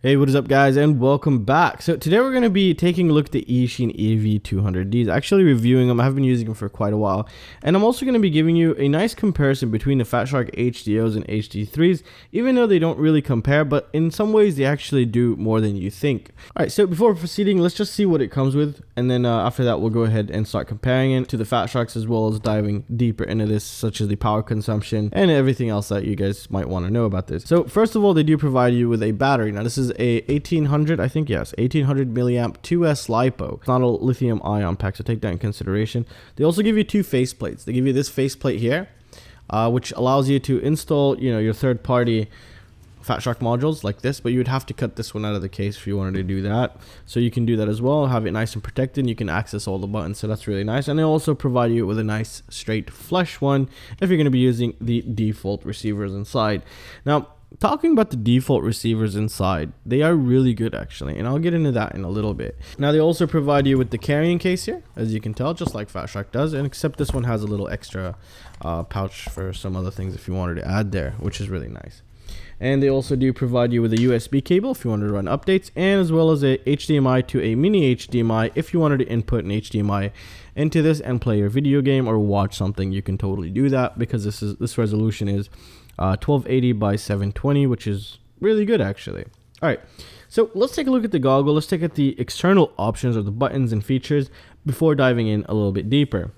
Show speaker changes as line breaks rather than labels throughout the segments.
Hey, what is up guys, and welcome back. So today we're going to be taking a look at the Eachine EV200D, actually reviewing them. I have been using them for quite a while, and I'm also going to be giving you a nice comparison between the Fatshark HDOs and HD3s, even though they don't really compare, but in some ways they actually do more than you think. Alright, so before proceeding, let's just see what it comes with, and then after that we'll go ahead and start comparing it to the Fatsharks, as well as diving deeper into this, such as the power consumption and everything else that you guys might want to know about this. So first of all, they do provide you with a battery. Now this is a 1800, I think, yes, 1800 milliamp 2S LiPo. It's not a lithium ion pack, so take that in consideration. They also give you two faceplates. They give you this faceplate here, which allows you to install, your third-party Fatshark modules like this, but you would have to cut this one out of the case if you wanted to do that. So you can do that as well, have it nice and protected. You can access all the buttons, so that's really nice. And they also provide you with a nice straight flush one if you're going to be using the default receivers inside. Now, talking about the default receivers inside, they are really good actually, and I'll get into that in a little bit. Now they also provide you with the carrying case here, as you can tell, just like Fatshark does, and except this one has a little extra pouch for some other things if you wanted to add there, which is really nice. And they also do provide you with a USB cable if you wanted to run updates, and as well as a HDMI to a mini HDMI if you wanted to input an HDMI into this and play your video game or watch something. You can totally do that because this resolution is 1280 by 720, which is really good actually. All right, so let's take a look at the goggle. Let's take at the external options, or the buttons and features, before diving in a little bit deeper.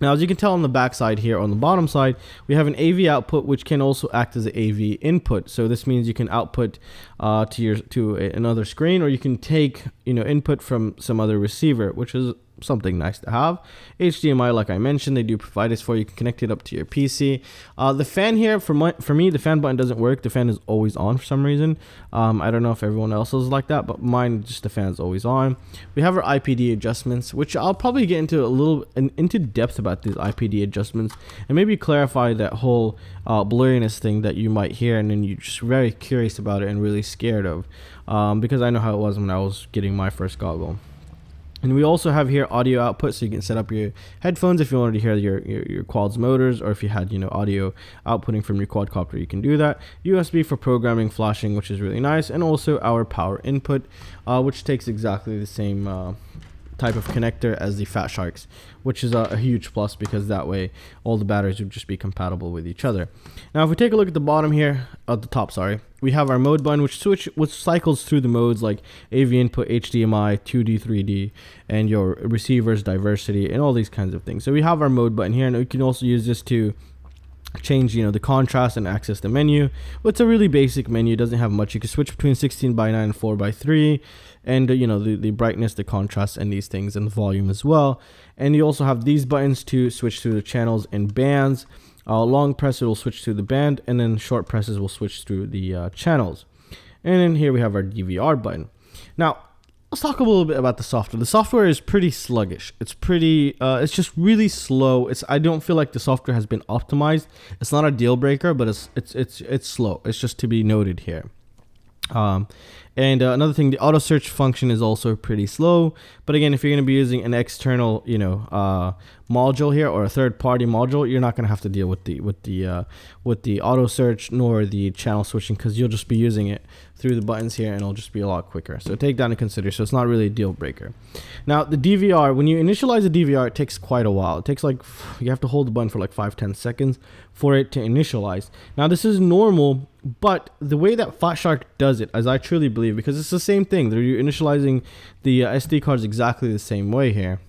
Now, as you can tell on the back side here, on the bottom side, we have an AV output, which can also act as an AV input. So this means you can output to another screen, or you can take input from some other receiver, which is something nice to have. HDMI, like I mentioned, they do provide this for you. You can connect it up to your PC. The fan here, for me, the fan button doesn't work. The fan is always on for some reason. I don't know if everyone else is like that, but mine, just the fan is always on. We have our IPD adjustments, which I'll probably get into into depth about these IPD adjustments, and maybe clarify that whole blurriness thing that you might hear, and then you're just very curious about it and really scared of, because I know how it was when I was getting my first goggle. And we also have here audio output, so you can set up your headphones if you wanted to hear your quad's motors, or if you had audio outputting from your quadcopter, you can do that. USB for programming, flashing, which is really nice, and also our power input, which takes exactly the same type of connector as the Fatsharks, which is a huge plus, because that way all the batteries would just be compatible with each other. Now if we take a look at the bottom here, at the top, sorry, we have our mode button, which cycles through the modes like AV input, HDMI, 2D, 3D, and your receivers, diversity, and all these kinds of things. So we have our mode button here, and we can also use this to change the contrast and access the menu. Well, it's a really basic menu, it doesn't have much. You can switch between 16:9 and 4:3, and the brightness, the contrast, and these things, and the volume as well. And you also have these buttons to switch through the channels and bands. Long press, it will switch through the band, and then short presses will switch through the channels. And then here we have our DVR button. Now let's talk a little bit about the software. The software is pretty sluggish. It's pretty, it's just really slow. I don't feel like the software has been optimized. It's not a deal breaker, but it's slow. It's just to be noted here. And another thing, the auto search function is also pretty slow. But again, if you're going to be using an external, module here, or a third-party module, you're not going to have to deal with the auto search nor the channel switching, because you'll just be using it through the buttons here, and it'll just be a lot quicker. So take that into consideration. So it's not really a deal breaker. Now the DVR, when you initialize the DVR, it takes quite a while. It takes you have to hold the button for like 5-10 seconds for it to initialize. Now this is normal, but the way that Fatshark does it, as I truly believe, because it's the same thing, they're initializing the SD cards exactly the same way here.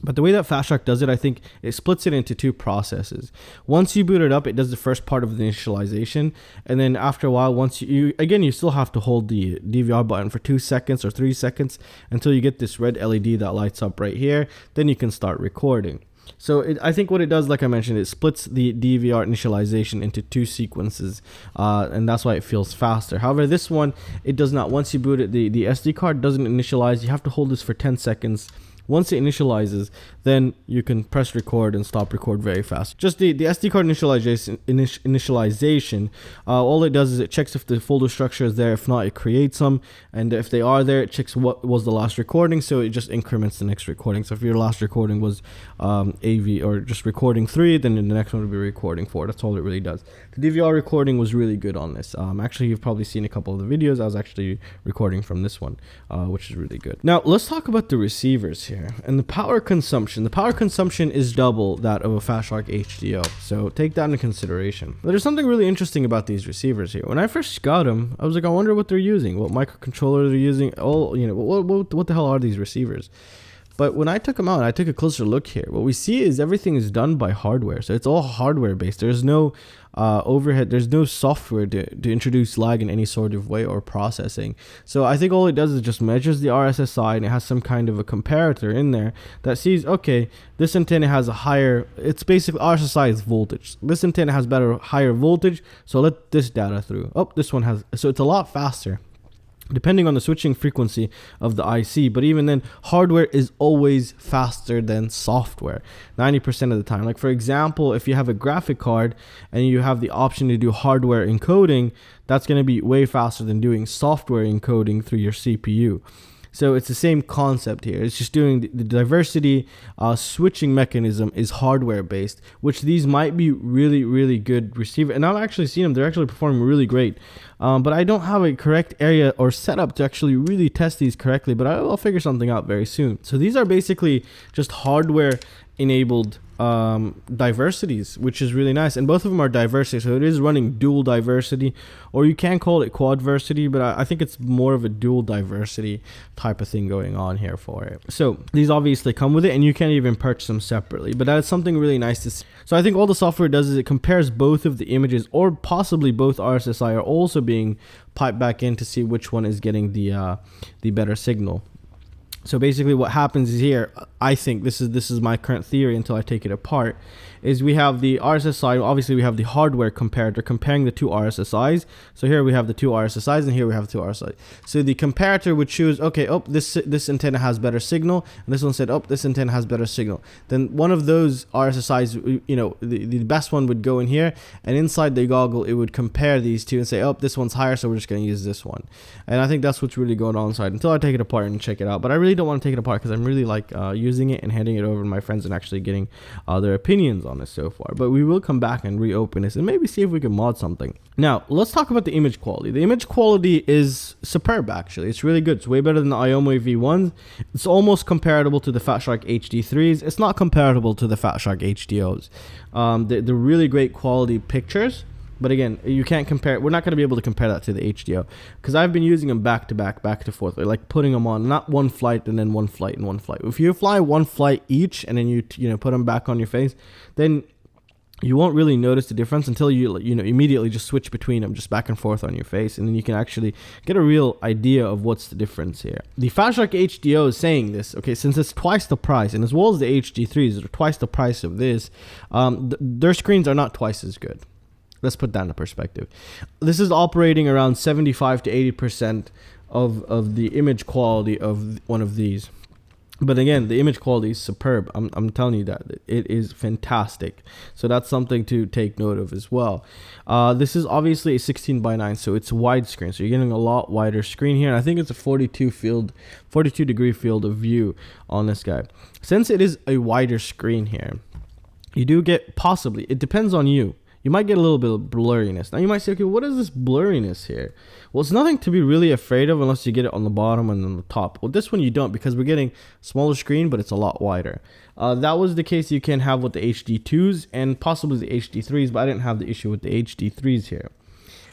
But the way that Fatshark does it, I think it splits it into two processes. Once you boot it up, it does the first part of the initialization, and then after a while, once you still have to hold the DVR button for 2 seconds or 3 seconds until you get this red LED that lights up right here. Then you can start recording. So I think what it does, like I mentioned, it splits the DVR initialization into two sequences, and that's why it feels faster. However, this one, it does not. Once you boot it, the SD card doesn't initialize. You have to hold this for 10 seconds Once it initializes, then you can press record and stop record very fast. Just the SD card initialization, all it does is it checks if the folder structure is there. If not, it creates them, and if they are there, it checks what was the last recording, so it just increments the next recording. So if your last recording was AV or just recording 3, then the next one will be recording 4. That's all it really does. The DVR recording was really good on this. Actually, you've probably seen a couple of the videos. I was actually recording from this one, which is really good. Now let's talk about the receivers here and the power consumption. The power consumption is double that of a Fatshark HDO, so take that into consideration. There's something really interesting about these receivers here. When I first got them, I was like, I wonder what they're using, what microcontroller they're using. Oh, you know, what the hell are these receivers? But when I took them out, I took a closer look here. What we see is everything is done by hardware. So it's all hardware based. There's no overhead. There's no software to introduce lag in any sort of way or processing. So I think all it does is just measures the RSSI, and it has some kind of a comparator in there that sees, okay, this antenna has a higher, it's basically RSSI is voltage. This antenna has higher voltage. So let this data through. Oh, this one has, so it's a lot faster, depending on the switching frequency of the IC. But even then, hardware is always faster than software 90% of the time. Like for example, if you have a graphic card and you have the option to do hardware encoding, that's going to be way faster than doing software encoding through your CPU. So it's the same concept here. It's just doing the diversity switching mechanism is hardware based, which these might be really, really good receiver. And I've actually seen them. They're actually performing really great. But I don't have a correct area or setup to actually really test these correctly, but I'll figure something out very soon. So these are basically just hardware enabled diversities, which is really nice, and both of them are diversity, so it is running dual diversity, or you can call it quadversity, but I think it's more of a dual diversity type of thing going on here for it. So these obviously come with it, and you can't even purchase them separately, but that's something really nice to see. So I think all the software does is it compares both of the images, or possibly both RSSI are also being piped back in to see which one is getting the better signal. So basically what happens is here, I think this is my current theory until I take it apart, is we have the RSSI, obviously we have the hardware comparator comparing the two RSSIs. So here we have the two RSSIs and here we have two RSSIs. So the comparator would choose, okay, oh, this antenna has better signal, and this one said, oh, this antenna has better signal. Then one of those RSSIs, you know, the best one would go in here, and inside the goggle it would compare these two and say, oh, this one's higher, so we're just going to use this one. And I think that's what's really going on inside until I take it apart and check it out. But I really don't want to take it apart because I'm really like using it and handing it over to my friends and actually getting their opinions on this so far. But we will come back and reopen this and maybe see if we can mod something. Now let's talk about the image quality. The image quality is superb, actually. It's really good. It's way better than the Iomo V1s. It's almost comparable to the Fatshark HD3s. It's not comparable to the Fatshark HDOs. They're really great quality pictures. But again, you can't compare. We're not going to be able to compare that to the HDO because I've been using them back to forth, like putting them on not one flight and then one flight and one flight. If you fly one flight each and then you put them back on your face, then you won't really notice the difference until you immediately just switch between them, just back and forth on your face, and then you can actually get a real idea of what's the difference here. The Fatshark HDO is saying this, okay, since it's twice the price, and as well as the HD3s are twice the price of this, their screens are not twice as good. Let's put that into perspective. This is operating around 75 to 80% of the image quality of one of these. But again, the image quality is superb. I'm telling you that. It is fantastic. So that's something to take note of as well. This is obviously a 16:9, so it's widescreen. So you're getting a lot wider screen here. And I think it's a 42 degree field of view on this guy. Since it is a wider screen here, you do get possibly, it depends on you. You might get a little bit of blurriness. Now you might say, okay, what is this blurriness here? Well, it's nothing to be really afraid of unless you get it on the bottom and on the top. Well, this one you don't because we're getting smaller screen, but it's a lot wider. That was the case you can have with the HD2s and possibly the HD3s, but I didn't have the issue with the HD3s here.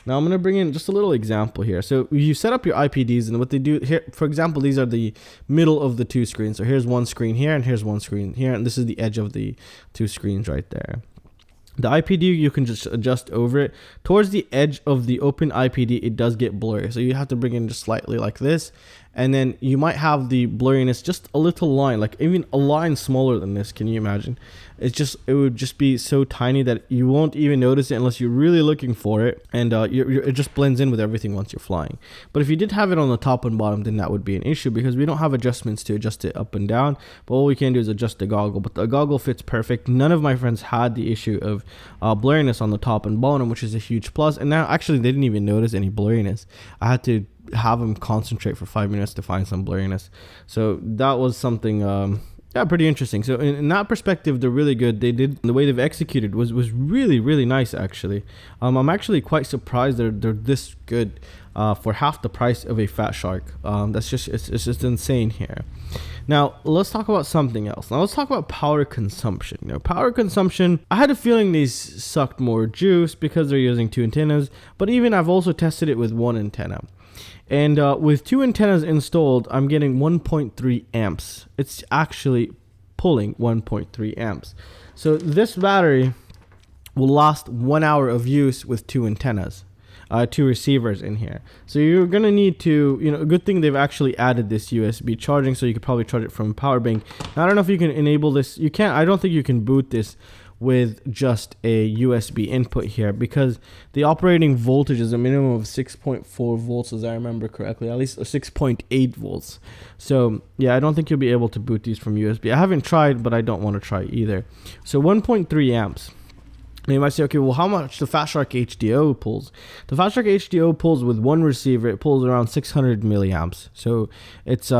Now I'm going to bring in just a little example here. So you set up your IPDs, and what they do here, for example, these are the middle of the two screens. So here's one screen here and here's one screen here, and this is the edge of the two screens right there. The IPD, you can just adjust over it. Towards the edge of the open IPD, it does get blurry. So you have to bring in just slightly like this. and then you might have the blurriness just a little line, like even a line smaller than this. Can you imagine? It would just be so tiny that you won't even notice it unless you're really looking for it, and it just blends in with everything once you're flying. But if you did have it on the top and bottom, then that would be an issue, because we don't have adjustments to adjust it up and down. But all we can do is adjust the goggle, but the goggle fits perfect. None of my friends had the issue of blurriness on the top and bottom, which is a huge plus. And now actually they didn't even notice any blurriness. I had to have them concentrate for 5 minutes to find some blurriness. So that was something yeah, pretty interesting. So in that perspective, they're really good. The way they've executed was really, really nice, actually. I'm actually quite surprised they're this good for half the price of a Fatshark. It's just insane here. Now let's talk about something else. Now let's talk about power consumption. Power consumption, I had a feeling these sucked more juice because they're using 2 antennas, but even I've also tested it with 1 antenna. And with 2 antennas installed, I'm getting 1.3 amps. It's actually pulling 1.3 amps. So this battery will last 1 hour of use with 2 antennas, 2 receivers in here. So you're going to need to, a good thing they've actually added this USB charging, so you could probably charge it from a power bank. Now, I don't know if you can enable this. You can't. I don't think you can boot this with just a USB input here, because the operating voltage is a minimum of 6.4 volts, as I remember correctly, at least 6.8 volts. So yeah, I don't think you'll be able to boot these from USB. I haven't tried, but I don't want to try either. So 1.3 amps. Now you might say, okay, well, how much the Fatshark HDO pulls? The Fatshark HDO pulls with 1 receiver. It pulls around 600 milliamps. So it's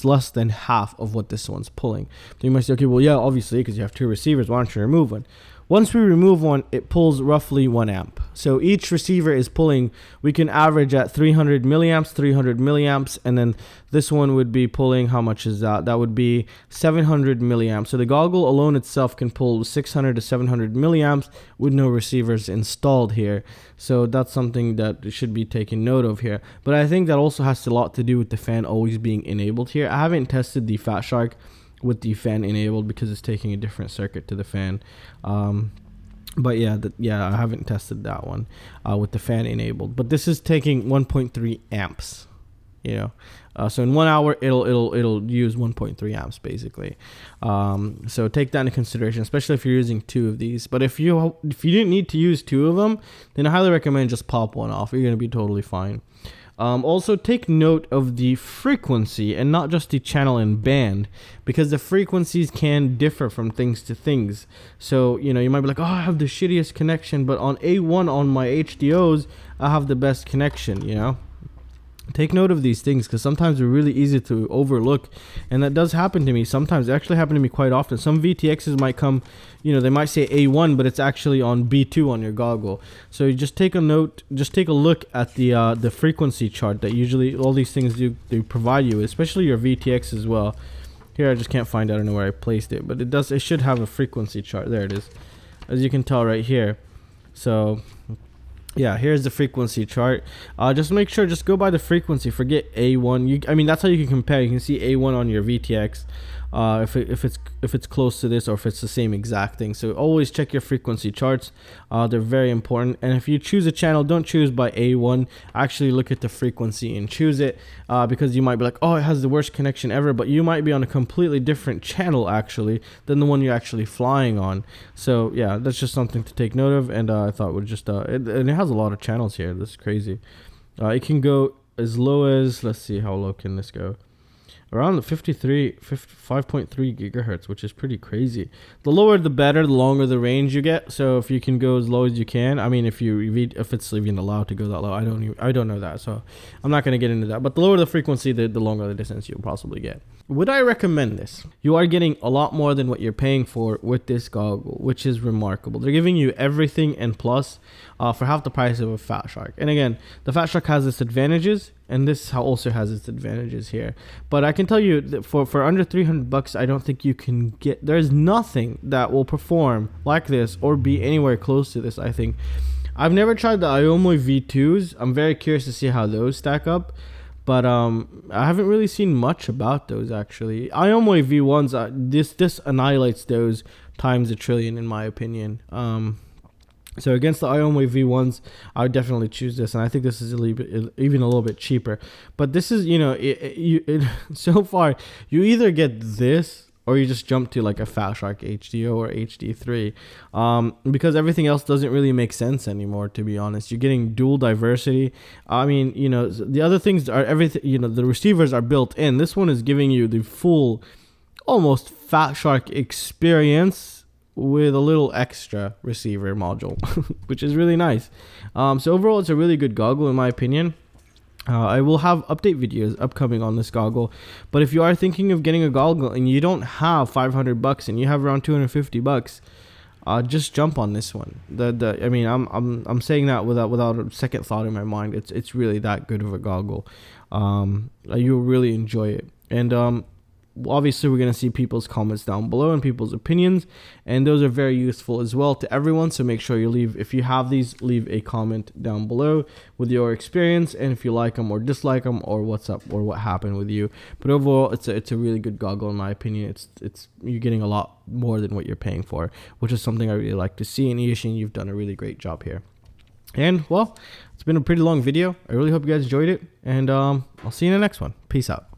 less than half of what this one's pulling. So you might say, okay, well, yeah, obviously, because you have 2 receivers, why don't you remove one? Once we remove one, it pulls roughly 1 amp. So each receiver is pulling, we can average at 300 milliamps, and then this one would be pulling, how much is that? That would be 700 milliamps. So the goggle alone itself can pull 600 to 700 milliamps with no receivers installed here. So that's something that should be taken note of here. But I think that also has a lot to do with the fan always being enabled here. I haven't tested the Fatshark with the fan enabled because it's taking a different circuit to the fan, but yeah, I haven't tested that one with the fan enabled. But this is taking 1.3 amps, so in 1 hour it'll use 1.3 amps basically. So take that into consideration, especially if you're using 2 of these. But if you didn't need to use 2 of them, then I highly recommend just pop one off. You're gonna be totally fine. Also take note of the frequency and not just the channel and band, because the frequencies can differ from things to things. So you might be like, oh, I have the shittiest connection, but on A1 on my HDOs I have the best connection. Take note of these things, because sometimes they're really easy to overlook, and that does happen to me sometimes. It actually happened to me quite often. Some VTXs might come, they might say A1, but it's actually on B2 on your goggle. So you just take a note, just take a look at the frequency chart that usually all these things they provide you, especially your VTX as well. Here I just can't find, I don't know where I placed it, but it should have a frequency chart. There it is, as you can tell right here. So yeah, here's the frequency chart. Just make sure, just go by the frequency. Forget A1. I mean, that's how you can compare. You can see A1 on your VTX, if it's close to this, or if it's the same exact thing. So always check your frequency charts. They're very important. And if you choose a channel, don't choose by A1. Actually look at the frequency and choose it, because you might be like, oh, it has the worst connection ever, but you might be on a completely different channel actually than the one you're actually flying on. So yeah, that's just something to take note of. And I thought would just and it has a lot of channels here. This is crazy. It can go as low as, let's see, how low can this go? Around the 5.3 gigahertz, which is pretty crazy. The lower the better, the longer the range you get. So if you can go as low as you can, I mean, if it's even allowed to go that low, I don't know that, so I'm not going to get into that. But the lower the frequency, the longer the distance you'll possibly get. Would I recommend this? You are getting a lot more than what you're paying for with this goggle, which is remarkable. They're giving you everything and plus for half the price of a Fatshark. And again, the Fatshark has its advantages, and this also has its advantages here. But I can tell you that for under $300, I don't think you can get. There's nothing that will perform like this or be anywhere close to this. I think. I've never tried the Iomo V2s. I'm very curious to see how those stack up. But I haven't really seen much about those actually. Iomo V1s, this annihilates those times a trillion in my opinion. So against the IonWave V1s, I would definitely choose this, and I think this is even a little bit cheaper. But this is, you know, so far you either get this or you just jump to like a Fatshark HDO or HD3, because everything else doesn't really make sense anymore. To be honest, you're getting dual diversity. I mean, you know, the other things are everything. You know, the receivers are built in. This one is giving you the full, almost Fatshark experience with a little extra receiver module, which is really nice. So overall, it's a really good goggle in my opinion. I will have update videos upcoming on this goggle, but if you are thinking of getting a goggle and you don't have 500 bucks and you have around 250 bucks, just jump on this one. I mean, I'm saying that without a second thought in my mind. It's really that good of a goggle. You'll really enjoy it. And obviously we're going to see people's comments down below and people's opinions, and those are very useful as well to everyone. So make sure you leave, if you have these, leave a comment down below with your experience and if you like them or dislike them or what's up or what happened with you. But overall, it's a really good goggle in my opinion. It's you're getting a lot more than what you're paying for, which is something I really like to see. And Eachine, you've done a really great job here. And well, it's been a pretty long video. I really hope you guys enjoyed it, and I'll see you in the next one. Peace out.